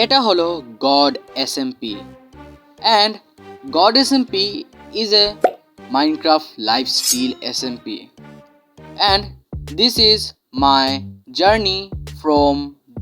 এটা হলো god SMP and God SMP is a Minecraft lifestyle SMP and this is my journey from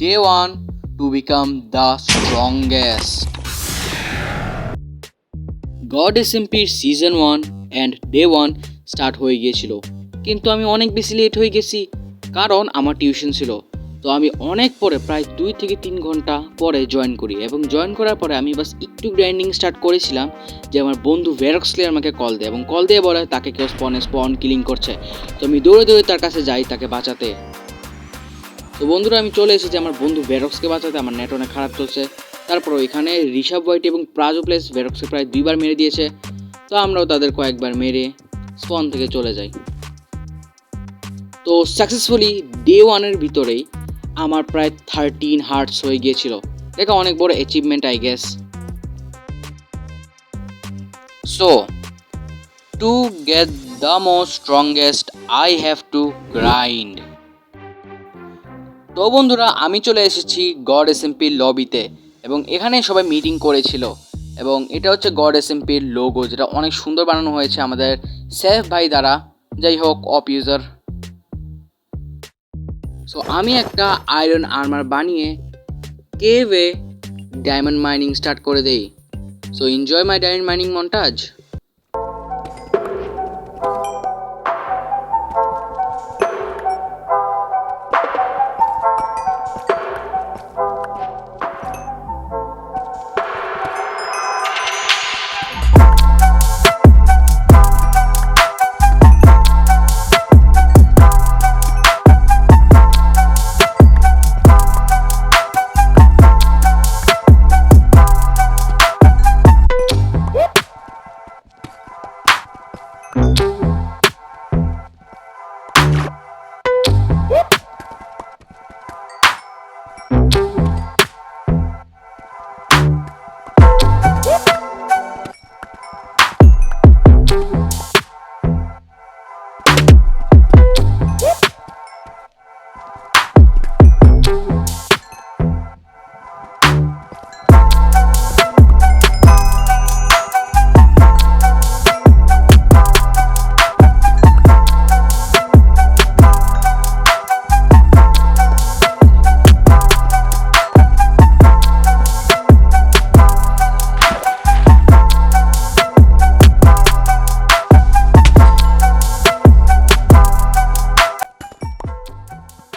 day 1 to become the strongest. God SMP season 1 and day 1 start হয়ে গিয়েছিল, কিন্তু আমি অনেক বেশি late হয়ে গেছি কারণ আমার টিউশন ছিল। তো আমি অনেক পরে প্রায় 2 থেকে 3 ঘন্টা পরে জয়েন করি এবং জয়েন করার পরে আমি বাস একটু গ্রাইন্ডিং স্টার্ট করেছিলাম যে আমার বন্ধু ভেরক্সলে আমাকে কল দেয় এবং কল দিয়ে বলে তাকে কেউ স্পন কিলিং করছে। তো আমি দৌড়ে দৌড়ে তার কাছে যাই তাকে বাঁচাতে। তো বন্ধুরা আমি চলে এসেছি আমার বন্ধু ভেরক্সকে বাঁচাতে। আমার নেট অনেক খারাপ চলছে। তারপর এখানে ঋষভ হোয়াইট এবং প্রাজো প্লেস ভেরক্সকে প্রায় 2বার মেরে দিয়েছে। তো আমরাও তাদের কয়েকবার মেরে স্পন থেকে চলে যাই। তো সাকসেসফুলি ডে 1-এর ভিতরেই আমার প্রায় 13 হার্টস হয়ে গিয়েছিল। এটা অনেক বড় achievement I guess. So to get the most strongest I have to grind. তো বন্ধুরা আমি চলে এসেছি গড SMPর লবিতে এবং এখানে সবাই মিটিং করেছিল এবং এটা হচ্ছে গড SMPর লোগো, যেটা অনেক সুন্দর বানানো হয়েছে আমাদের সেফ ভাই দ্বারা। যাই হোক অপ ইউজার। সো আমি একটা আয়রন আর্মার বানিয়ে কেভে ডায়মন্ড মাইনিং স্টার্ট করে দেই। So enjoy my diamond mining montage.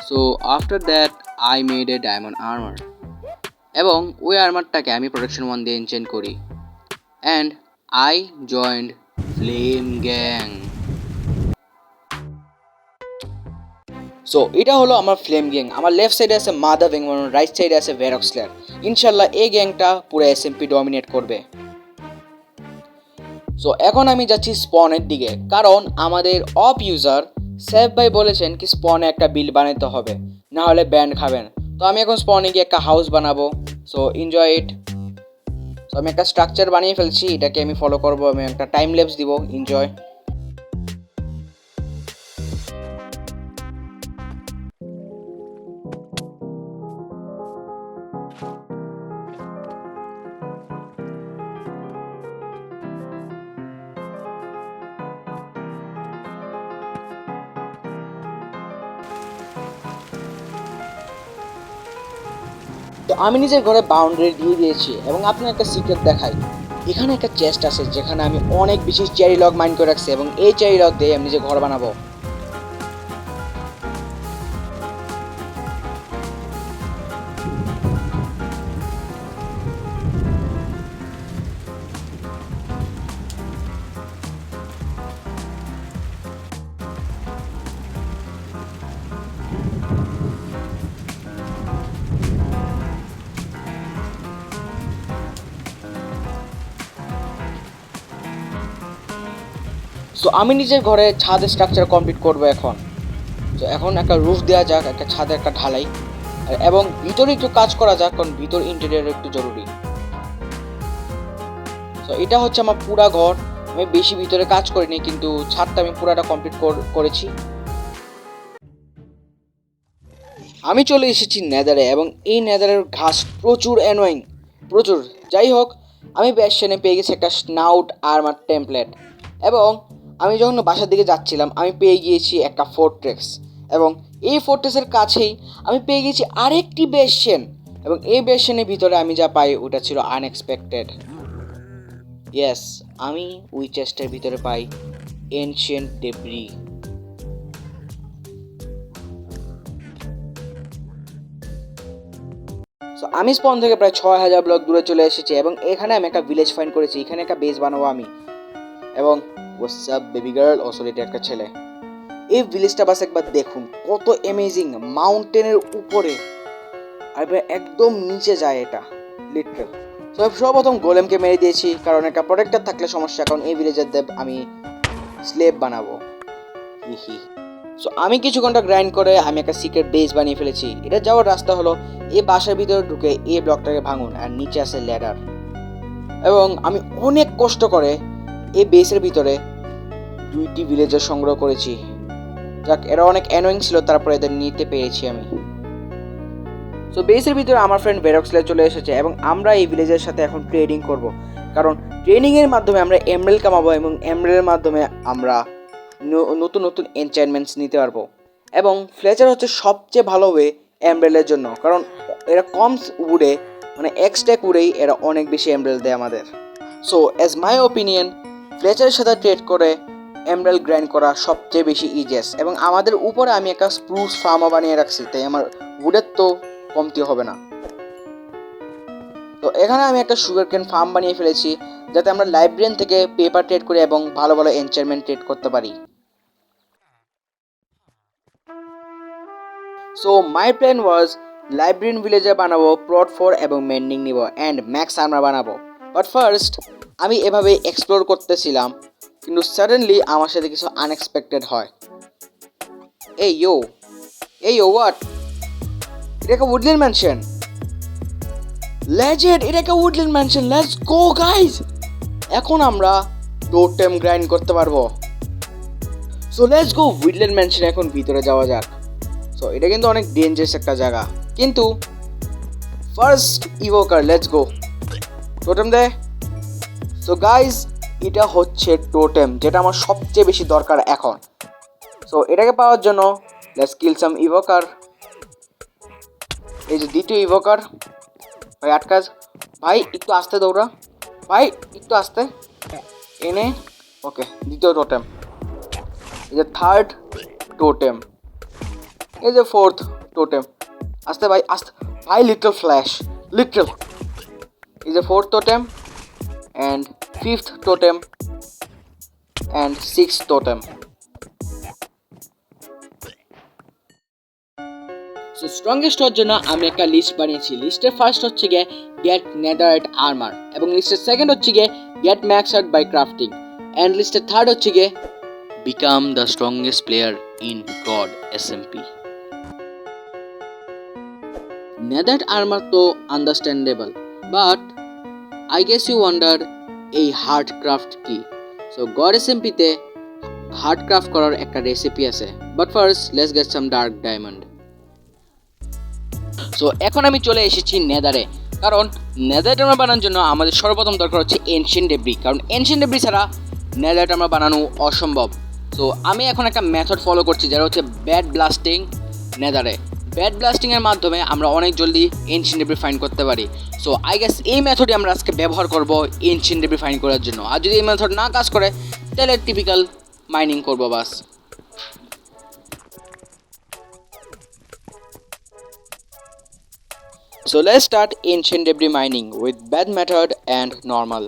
So after that I made a diamond armour এবং ওই আর্মারটাকে আমি প্রোটেকশন 1 দিয়ে এনচেন্ট করি and I joined flame gang. So এটা হলো আমার ফ্লেম গ্যাং। আমার লেফট সাইডে আছে মাদা গ্যাং, রাইট সাইডে আছে ভেরক্সলার। ইনশাল্লাহ এই গ্যাংটা পুরো SMP ডমিনেট করবে। সো এখন আমি যাচ্ছি স্পনের দিকে কারণ আমাদের অপ ইউজার সেফ ভাই বলেছেন কি স্পনে একটা বিল্ড বানাতে হবে, না হলে ব্যান্ড খাবেন। তো আমি এখন স্পনে গিয়ে একটা হাউস বানাবো। So enjoy it. সো আমি একটা স্ট্রাকচার বানিয়ে ফেলছি, এটাকে আমি ফলো করবো। আমি একটা টাইম ল্যাপস দিব। এনজয়। তো আমি নিজের ঘরে বাউন্ডারি দিয়ে দিয়েছি এবং আপনার একটা সিক্রেট দেখাই। এখানে একটা চেস্ট আছে যেখানে আমি অনেক বেশি চেরি লগ মাইন করে রাখছি এবং এই চেরি লগ দিয়ে আমি নিজে ঘর বানাবো। সো আমি নিজের ঘরে ছাদের স্ট্রাকচার কমপ্লিট করবো এখন। তো এখন একটা রুফ দেওয়া যাক, একটা ছাদে একটা ঢালাই, এবং ভিতরে একটু কাজ করা যাক কারণ ভিতর ইন্টেরিয়র একটু জরুরি। তো এটা হচ্ছে আমার পুরা ঘর। আমি বেশি ভিতরে কাজ করিনি কিন্তু ছাদটা আমি পুরাটা কমপ্লিট করেছি। আমি চলে এসেছি নেদারে এবং এই নেদারের ঘাস প্রচুর অ্যানোয়িং, প্রচুর। যাই হোক, আমি ব্যাশনে পেয়ে গেছি একটা স্নাউট আর্মার টেমপ্লেট এবং আমি যখন বাসার দিকে যাচ্ছিলাম আমি পেয়ে গিয়েছি একটা ফোর্ট্রেস এবং এই ফোর্ট্রেসের কাছেই আমি পেয়ে গেছি আরেকটি বেশন এবং এই বেশনের ভিতরে আমি যা পাই ওটা ছিল আনএক্সপেক্টেড। ইয়েস, আমি ওই চেস্টের ভিতরে পাই এনশিয়েন্ট ডেব্রি। সো আমি স্পন থেকে প্রায় 6000 ব্লক দূরে চলে এসেছি এবং এখানে আমি একটা ভিলেজ ফাইন্ড করেছি। এখানে একটা বেস বানাবো আমি এবং হোয়াটস আপ বেবি গার্ল, ও সরি এটা একটা ছেলে। এই ভিলেজটা বাস একবার দেখুন, কত অ্যামেজিং, মাউন্টেনের উপরে আর একদম নিচে যায় এটা লিটারাল। তো সর্বপ্রথম গোলেমকে মেরে দিয়েছি কারণ একটা প্রোটেক্টর থাকলে সমস্যা, কারণ এই ভিলেজের দেব আমি স্লেভ বানাবো। সো আমি কিছু ঘন্টা গ্রাইন্ড করে আমি একটা সিক্রেট বেস বানিয়ে ফেলেছি। এটা যাওয়ার রাস্তা হলো এই বাসার ভিতরে ঢুকে এই ব্লকটাকে ভাঙুন আর নিচে আছে ল্যাডার। এবং আমি অনেক কষ্ট করে এই বেসের ভিতরে 2টি ভিলেজার সংগ্রহ করেছি। যাক, এরা অনেক অ্যানোয়িং ছিল, তারপরে এদের নিতে পেরেছি আমি। সো বেসের ভিতরে আমার ফ্রেন্ড ভেরক্সলে চলে এসেছে এবং আমরা এই ভিলেজের সাথে এখন ট্রেডিং করব, কারণ ট্রেনিংয়ের মাধ্যমে আমরা এমরেল কামাবো এবং এমরেলের মাধ্যমে আমরা নতুন নতুন এনচাইনমেন্টস নিতে পারবো। এবং ফ্লেচার হচ্ছে সবচেয়ে ভালো ওয়ে এমরেলের জন্য, কারণ এরা কম উড়ে, মানে এক্সট্যাক উড়েই এরা অনেক বেশি এমরেল দেয় আমাদের। সো অ্যাজ মাই ওপিনিয়ন, ফ্লেচারের সাথে ট্রেড করে এমরেল গ্রাইন্ড করা সবচেয়ে বেশি ইজিয়েস্ট। এবং আমাদের উপরে আমি একটা স্প্রুস ফার্মও বানিয়ে রাখছি, তাই আমার উডের তো কমতি হবে না। তো এখানে আমি একটা সুগার কেন ফার্ম বানিয়ে ফেলেছি যাতে আমরা লাইব্রেরিয়ান থেকে পেপার ট্রেড করি এবং ভালো ভালো এনচারমেন্ট ট্রেড করতে পারি। So my plan was librarian ভিলেজে বানাবো, প্লট 4 এবং মেন্ডিং নিব অ্যান্ড ম্যাক্স আর্মার বানাবো। বাট ফার্স্ট আমি এভাবে এক্সপ্লোর করতেছিলাম, কিন্তু সাডেনলি আমার সাথে কিছু আনএক্সপেক্টেড হয়। এই ইয়ো হোয়াট, এটা একটা উডল্যান্ড ম্যানশন। লেজেন্ড, এটা একটা woodland mansion. Let's go guys, এখন আমরা টোটেম গ্রাইন্ড করতে পারবো। So let's go woodland mansion, এখন ভিতরে যাওয়া যাক। সো এটা কিন্তু অনেক ডেঞ্জারাস একটা জায়গা, কিন্তু first evoker, let's go. Totem দে। সো গাইস, এটা হচ্ছে টোটেম, যেটা আমার সবচেয়ে বেশি দরকার এখন। সো এটাকে পাওয়ার জন্য লেটস কিল সাম ইভোকার। এই যে দ্বিতীয় ইভোকার। ভাই আটকাজ, ভাই একটু আস্তে দৌড়া, ভাই একটু আস্তে এনে। ওকে, দ্বিতীয় টোটেম। এই যে থার্ড টোটেম, এই যে ফোর্থ টোটেম। আস্তে ভাই, আস্তে ভাই, লিটল ফ্ল্যাশ, লিটল। এই যে fourth totem and fifth totem and sixth totem. So strongest হওয়ার জন্য আমি একটা লিস্ট বানিয়েছি। লিস্টের ফার্স্ট হচ্ছে গিয়ে গেট নেদারাইট আর্মার এবং লিস্টের সেকেন্ড হচ্ছে গিয়ে get max out by crafting and লিস্টের থার্ড হচ্ছে গিয়ে become the strongest player in god SMP. Netherite armour তো understandable, but I guess you wonder এই হার্ড ক্রাফট কি। সো গড এসএমপিতে হার্ড ক্রাফট করার একটা রেসিপি আছে, but first let's get some dark diamond. So এখন আমি চলে এসেছি নেদারে, কারণ নেদারাইট আর্মার বানানোর জন্য আমাদের সর্বপ্রথম দরকার হচ্ছে এনশিয়েন্ট ডেব্রি, কারণ এনশিয়েন্ট ডেব্রি ছাড়া নেদারাইট আর্মার বানানো অসম্ভব। সো আমি এখন একটা মেথড ফলো করছি যেটা হচ্ছে ব্যাড ব্লাস্টিং নেদারে। ব্যাড ব্লাস্টিংয়ের মাধ্যমে আমরা অনেক জলদি এনশিয়েন্ট ডেব্রি ফাইন্ড করতে পারি। সো আই গেস এই মেথডই আমরা আজকে ব্যবহার করব এনশিয়েন্ট ডেব্রি ফাইন্ড করার জন্য। আর যদি এই মেথড না কাজ করে তাহলে টিপিক্যাল মাইনিং করবো বাস। So let's start ancient debris mining with bad method and normal.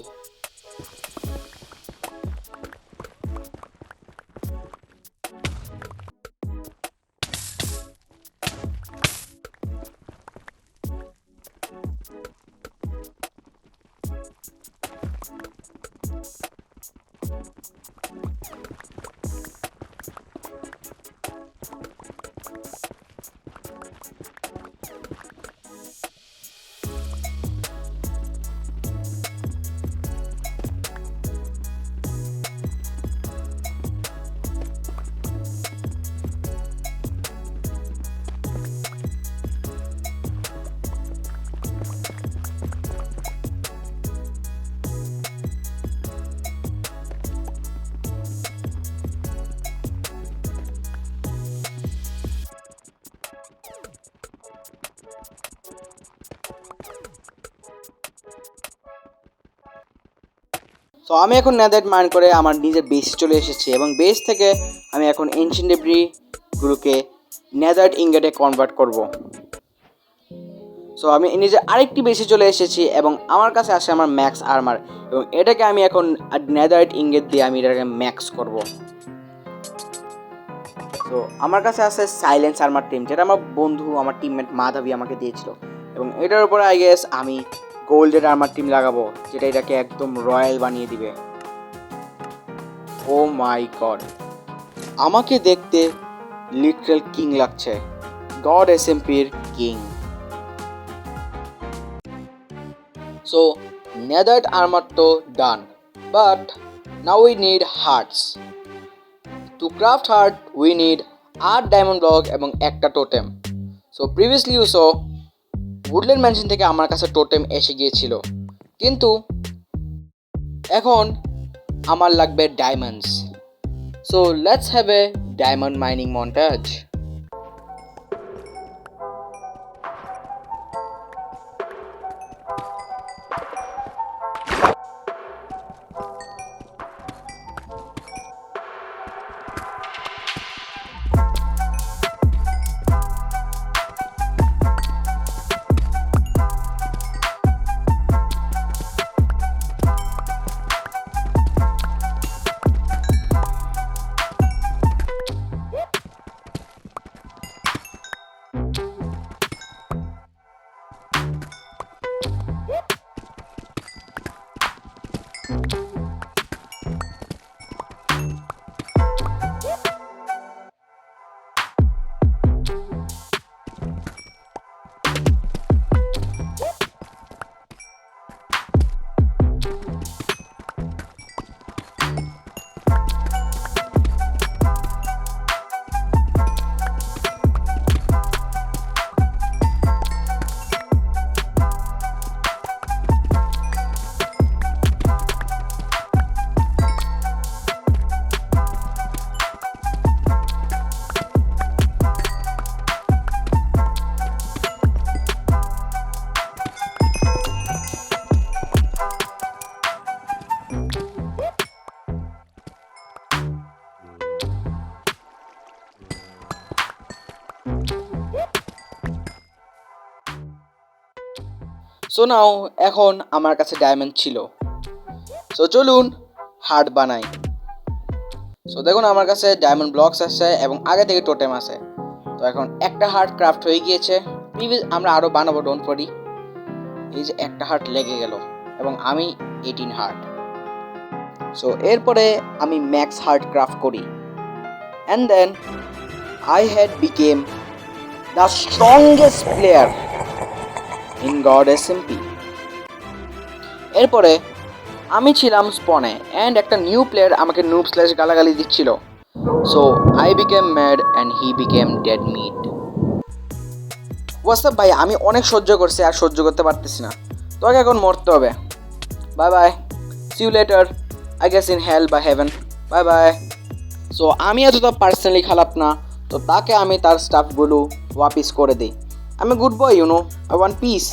So আমি এখন নেদারইট মাইন করে আমার নিজের বেস চলে এসেছি এবং বেস থেকে আমি এখন এনশিয়েন্ট ডেব্রিগুলোকে নেদারইট ইনগটে কনভার্ট করব। সো আমি নিজে আরেকটি বেসে চলে এসেছি এবং আমার কাছে আসে আমার ম্যাক্স আর্মার এবং এটাকে আমি এখন নেদারইট ইনগট দিয়ে আমি এটাকে ম্যাক্স করব। তো আমার কাছে আছে সাইলেন্স আর্মার টিম, যেটা আমার বন্ধু আমার টিমমেট মাধবী আমাকে দিয়েছিল এবং এটার উপরে আই গেস আমি গোল্ডের আর্মার টিম লাগাবো, যেটা এটাকে একদম রয়্যাল বানিয়ে দিবে। ও মাই গড, আমাকে দেখতে লিটারাল কিং লাগছে, গড এসএমপির কিং। সো নেদারইট আর্মার তো done, but now we need hearts. To craft heart we need 8 diamond block এবং একটা totem. So previously you saw woodland mansion থেকে আমার কাছে টোটেম এসে গিয়েছিল, কিন্তু এখন আমার লাগবে diamonds. So let's have a diamond mining montage. So now এখন আমার কাছে ডায়মন্ড ছিল, সো চলুন হার্ট বানাই। সো দেখুন আমার কাছে ডায়মন্ড ব্লকস আছে এবং আগে থেকে টোটেম আছে। তো এখন একটা হার্ট ক্রাফট হয়ে গিয়েছে, আমরা আরও বানাবো, ডোন্ট ওয়ারি। এই যে একটা হার্ট লেগে গেল এবং আমি 18 হার্ট। সো এরপরে আমি ম্যাক্স হার্ট ক্রাফট করি and then I had became the strongest player in god SMP. এরপরে আমি ছিলাম স্পনে অ্যান্ড একটা নিউ প্লেয়ার আমাকে নুব স্ল্যাশ গালাগালি দিচ্ছিল। So I became mad and he became dead meat. What's up ভাই, আমি অনেক সহ্য করছি, আর সহ্য করতে পারতেছি না, তোকে এখন মরতে হবে। Bye bye, see you later, I guess in hell বা হেভেন, বাই বাই। সো আমি এতটা পার্সোনালি খারাপ না, তো তাকে আমি তার স্টাফগুলো ওয়াপিস করে দিই। আমি good boy, you know, I want piece.